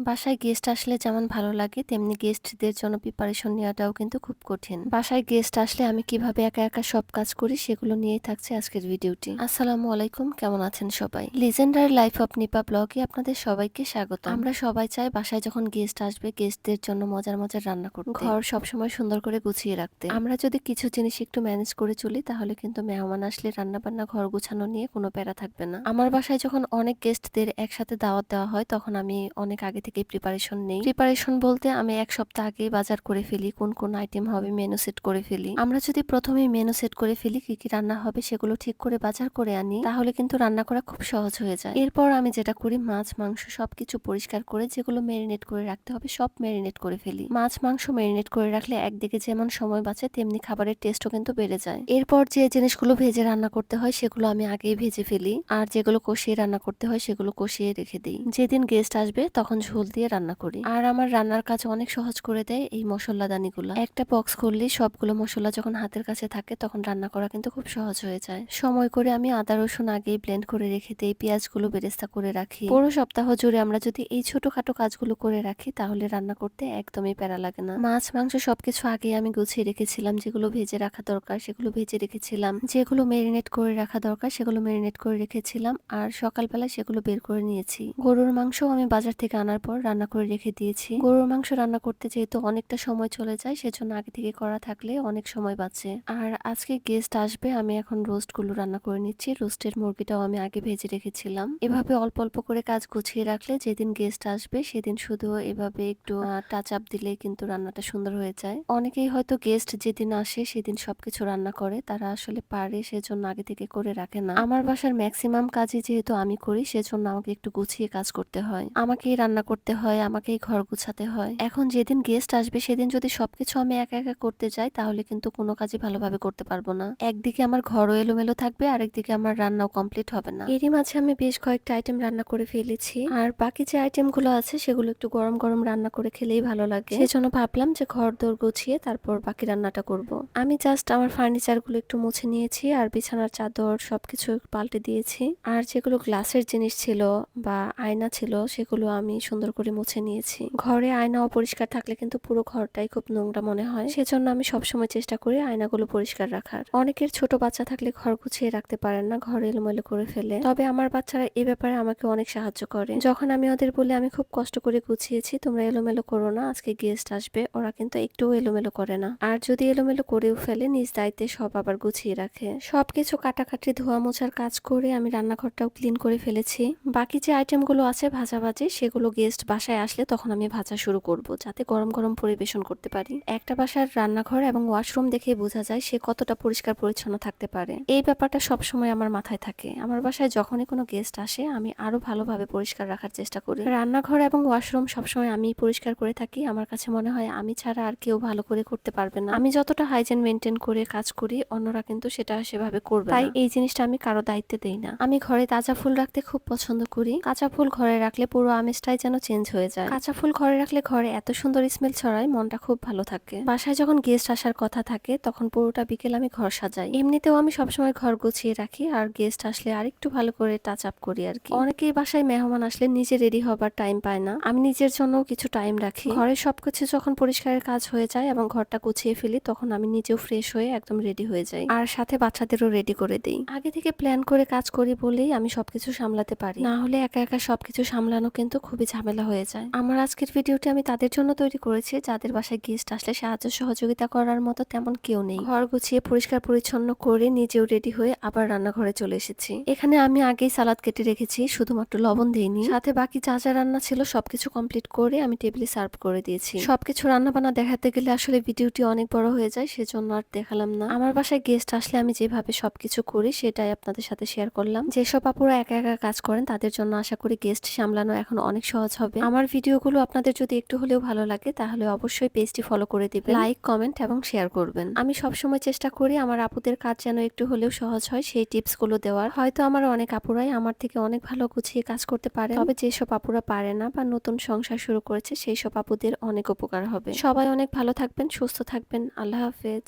বাসায় গেস্ট আসলে যেমন ভালো লাগে তেমনি গেস্টদের জন্য প্রিপারেশন নেওয়াটাও কিন্তু খুব কঠিন। বাসায় গেস্ট আসলে আমি কিভাবে একা একা সব কাজ করি সেগুলো নিয়েই থাকছে আজকের ভিডিওটি। আসসালামু আলাইকুম, কেমন আছেন সবাই? লিজেন্ডারি লাইফ অফ নিপা ব্লগে আপনাদের সবাইকে স্বাগত। আমরা সবাই চাই বাসায় যখন গেস্ট আসবে গেস্টদের জন্য মজার মজার রান্না করতে, ঘর সবসময় সুন্দর করে গুছিয়ে রাখতে। আমরা যদি কিছু জিনিস একটু ম্যানেজ করে চলি তাহলে কিন্তু মেহমান আসলে রান্না বান্না ঘর গুছানো নিয়ে কোনো প্যারা থাকবে না। আমার বাসায় যখন অনেক গেস্টদের একসাথে দাওয়াত দেওয়া হয় তখন আমি অনেক আগে থেকে প্রিপারেশন নেই। প্রিপারেশন বলতে আমি এক সপ্তাহ আগেই বাজার করে ফেলি, কোন কোন আইটেম হবে মেনু সেট করে ফেলি। আমরা যদি প্রথমেই মেনু সেট করে ফেলি কি কি রান্না হবে সেগুলো ঠিক করে বাজার করে আনি তাহলে কিন্তু রান্না করা খুব সহজ হয়ে যায়। এরপর আমি যেটা করি মাছ মাংস সবকিছু পরিষ্কার করে যেগুলো মেরিনেট করে রাখতে হবে সব মেরিনেট করে ফেলি। মাছ মাংস মেরিনেট করে রাখলে একদিকে যেমন সময় বাঁচে তেমনি খাবারের টেস্টও কিন্তু বেড়ে যায়। এরপর যে জিনিসগুলো ভেজে রান্না করতে হয় সেগুলো আমি আগেই ভেজে ফেলি, আর যেগুলো কষিয়ে রান্না করতে হয় সেগুলো কষিয়ে রেখে দিই। যেদিন গেস্ট আসবে তখন ঝোল দিয়ে রান্না করি। আর আমার রান্নার কাজ অনেক সহজ করে দেয় এই মশলাদানিগুলো। একটা বক্স করলে সবগুলো মশলা যখন হাতের কাছে থাকে তখন রান্না করা কিন্তু খুব সহজ হয়ে যায়। সময় করে আমি আদা রসুন আগেই ব্লেন্ড করে রেখে দিই, পেঁয়াজগুলো বেরেস্তা করে রাখি। পুরো সপ্তাহ জুড়ে আমরা যদি এই ছোটখাটো কাজগুলো করে রাখি তাহলে রান্না করতে একদমই প্যারা লাগে না। মাছ মাংস সবকিছু আগেই আমি গুছিয়ে রেখেছিলাম, যেগুলো ভেজে রাখা দরকার সেগুলো ভেজে রেখেছিলাম, যেগুলো মেরিনেট করে রাখা দরকার সেগুলো মেরিনেট করে রেখেছিলাম, আর সকালবেলা সেগুলো বের করে নিয়েছি। গরুর মাংস আমি বাজার থেকে আনার পর রান্না করে রেখে দিয়েছি। গরুর মাংস রান্না করতে যেহেতু অনেকটা সময় চলে যায় সেজন্য আগে থেকে করা থাকলে অনেক সময় বাঁচে। আর আজকে গেস্ট আসবে, আমি এখন রোস্ট গুলো রান্না করে নিচ্ছি। রোস্টের মুরগিটাও আমি আগে ভেজে রেখেছিলাম। এভাবে অল্প অল্প করে কাজ গুছিয়ে রাখলে যেদিন গেস্ট আসবে সেদিন শুধু এভাবে একটু টাচ আপ দিলে কিন্তু রান্নাটা সুন্দর হয়ে যায়। অনেকেই হয়তো গেস্ট যেদিন আসে সেদিন সবকিছু রান্না করে, তারা আসলে পারে সেজন্য আগে থেকে করে রাখে না। আমার বাসার ম্যাক্সিমাম কাজই যেহেতু আমি করি সেজন্য আমাকে একটু গুছিয়ে কাজ করতে হয়, আমাকেই রান্না করতে হয়, আমাকেই ঘর গুছাতে হয়। এখন যেদিন গেস্ট আসবে সেদিন যদি সবকিছু আমি একা একা করতে যাই তাহলে কিন্তু কোনো কাজই ভালোভাবে করতে পারবো না। একদিকে আমার ঘরও এলোমেলো থাকবে, আরেকদিকে আমার রান্নাও কমপ্লিট হবে না। এরই মাঝে আমি বেশ কয়েকটা আইটেম রান্না করে ফেলেছি, আর বাকি যে আইটেম গুলো আছে সেগুলো একটু গরম গরম রান্না করে খেলেই ভালো লাগে। সেজন্য ভাবলাম যে ঘর দোর গুছিয়ে তারপর বাকি রান্নাটা করব। আমি জাস্ট আমার ফার্নিচার গুলো একটু মুছে নিয়েছি, আর বিছানার চাদর সবকিছু পাল্টে দিয়েছি, আর যেগুলো গ্লাসের জিনিস ছিল বা আয়না ছিল সেগুলো আমি সুন্দর করে মুছে নিয়েছি। ঘরে আয়না অপরিষ্কার থাকলে কিন্তু পুরো ঘরটাই খুব নোংরা মনে হয়, সেজন্য আমি সবসময় চেষ্টা করি আয়নাগুলো পরিষ্কার রাখার। অনেকের ছোট বাচ্চা থাকলে ঘর গুছিয়ে রাখতে পারেন না, ঘর এলোমেলো করে ফেলে, তবে আমার বাচ্চারা এ ব্যাপারে আমাকে অনেক সাহায্য করে। যখন আমি ওদের বলি আমি খুব কষ্ট করে গুছিয়েছি, তোমরা এলোমেলো করো না, আজকে গেস্ট আসবে, ওরা কিন্তু একটুও এলোমেলো করে না। আর যদি এলোমেলো করেও ফেলে নিজ দায়িত্বে সব আবার গুছিয়ে রাখে। সবকিছু কাটাকাটি ধোয়া মোছার কাজ করে আমি রান্নাঘরটাও ক্লিন করে ফেলেছি। বাকি যে আইটেমগুলো আছে ভাজাভাজি সেগুলো গেস্ট বাসায় আসলে তখন আমি ভাজা শুরু করব, যাতে গরম গরম পরিবেশন করতে পারি। একটা বাসার রান্নাঘর এবং ওয়াশরুম দেখে বোঝা যায় সে কতটা পরিষ্কার পরিচ্ছন্ন থাকতে পারে। এই ব্যাপারটা সবসময় আমার মাথায় থাকে। আমার বাসায় যখনই কোনো গেস্ট আসে আমি আরো ভালোভাবে পরিষ্কার রাখার চেষ্টা করি। রান্নাঘর এবং ওয়াশরুম সবসময় আমি পরিষ্কার করে থাকি। আমার কাছে মনে হয় আমি ছাড়া আর কেউ ভালো করে করতে পারবে না। আমি যতটা হাইজিন মেনটেন করে কাজ করি অন্যরা কিন্তু সেটা সেভাবে করবে না, তাই এই জিনিসটা আমি কারো দায়িত্বে দেই না। আমি ঘরে তাজা ফুল রাখতে খুব পছন্দ করি। কাঁচা ফুল ঘরে রাখলে পুরো আমেজটাই যেন চেঞ্জ হয়ে যায়। কাঁচা ফুল ঘরে রাখলে ঘরে এত সুন্দর স্মেল ছড়ায়, মনটা খুব ভালো থাকে। বাসায় যখন গেস্ট আসার কথা থাকে তখন পুরোটা বিকেল আমি ঘর সাজাই। এমনিতেও আমি সবসময় ঘর গুছিয়ে রাখি, আর গেস্ট আসলে আরেকটু ভালো করে টাচ আপ করি আর কি। অনেকেই বাসায় মেহমান আসলে নিজে রেডি হবার টাইম পায় না, আমি নিজের জন্য কিছু টাইম রাখি। ঘরের সবকিছু যখন পরিষ্কারের কাজ হয়ে যায় এবং ঘরটা গুছিয়ে ফেলি তখন আমি নিজেও ফ্রেশ হয়ে একদম রেডি হয়ে যাই, আর সাথে বাচ্চাদেরও রেডি করে দেই। আগে থেকে প্ল্যান করে কাজ করি বলেই আমি সবকিছু সামলাতে পারি, না হলে একা একা সবকিছু সামলানো কিন্তু খুবই ঝামেলা হয়ে যায়। আমার আজকের ভিডিওটি আমি তাদের জন্য তৈরি করেছি যাদের বাসায় গেস্ট আসলে সাহায্য সহযোগিতা করার মতো তেমন কেউ নেই। ঘর গুছিয়ে পরিষ্কার পরিচ্ছন্ন করে নিজেও রেডি হয়ে আবার রান্নাঘরে চলে এসেছি। এখানে আমি আগেই সালাদ কেটে রেখেছি, শুধুমাত্র লবণ দিইনি। সাথে বাকি যা যা রান্না ছিল সবকিছু কমপ্লিট করে আমি টেবিলে সার্ভ করে দিয়েছি। সবকিছু রান্না বান্না দেখাতে গেলে আসলে ভিডিওটি অনেক বড় হয়ে যায়, সেজন্য আর দেখালাম না। আমার বাসায় গেস্ট আসলে আমি যেভাবে সবকিছু করি সেটাই আপনাদের সাথে শেয়ার করলাম। যেসব আপুরা একা একা কাজ করেন তাদের জন্য আশা করি গেস্ট সামলানো এখন অনেক সহজ হবে। আমার ভিডিওগুলো আপনাদের যদি একটু হলেও ভালো লাগে তাহলে অবশ্যই পেজটি ফলো করে দিবেন, লাইক কমেন্ট এবং শেয়ার করবেন। আমি সবসময় চেষ্টা করি আমার আপুদের কাজ যেন একটু হলেও সহজ হয় সেই টিপস গুলো দেওয়ার। হয়তো আমার অনেক আপুরাই আমার থেকে অনেক ভালো গুছিয়ে কাজ করতে পারে, তবে যেসব আপুরা পারে না বা নতুন সংসার শুরু করেছে সেই সব আপুদের অনেক উপকার হবে। সবাই অনেক ভালো থাকবেন, সুস্থ থাকবেন। আল্লাহ হাফেজ।